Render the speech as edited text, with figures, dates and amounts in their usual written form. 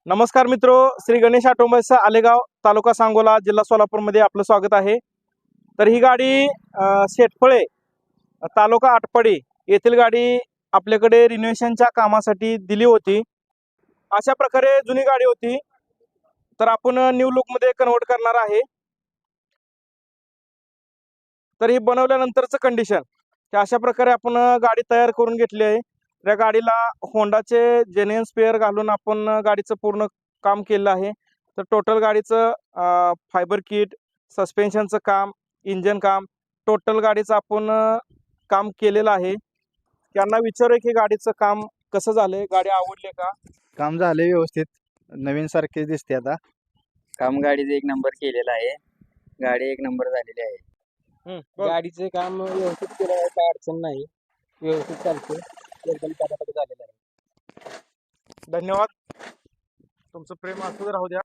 नमस्कार मित्रो, श्री गणेश ऑटोमोबाईल्स आलेगाव, तालुका सांगोला, जिल्हा सोलापूरमध्ये आपलं स्वागत आहे। तर ही गाडी शेटफळे तालुका आटपाडी येथील गाडी आपल्याकडे रिनोव्हेशनच्या कामासाठी दिली होती। अशा प्रकारे जुनी गाडी होती, तर आपण न्यू लुकमध्ये कन्वर्ट करणार आहे। तर ही बनवल्यानंतरचं कंडिशन अशा प्रकारे आपण गाडी तयार करून घेतली आहे। त्या गाडीला होंडाचे जेन्युइन स्पेअर घालून आपण गाडीचं पूर्ण काम केलं आहे। तर टोटल गाडीचं फायबर किट, सस्पेन्शनचं काम, इंजन काम, टोटल गाडीचं आपण काम केलेलं आहे। त्यांना विचारूया की गाडीचं काम कसं झालंय, गाडी आवडली का? काम झाले व्यवस्थित, नवीन सारखे दिसते आता। काम गाडीचं एक नंबर केलेलं आहे। गाडी एक नंबर झालेली आहे। गाडीचे काम व्यवस्थित केलं आहे, काय अडचण नाही, व्यवस्थित चालते, एकदम पटापट झालेलं आहे। धन्यवाद, तुमचं प्रेम असंच राहू द्या।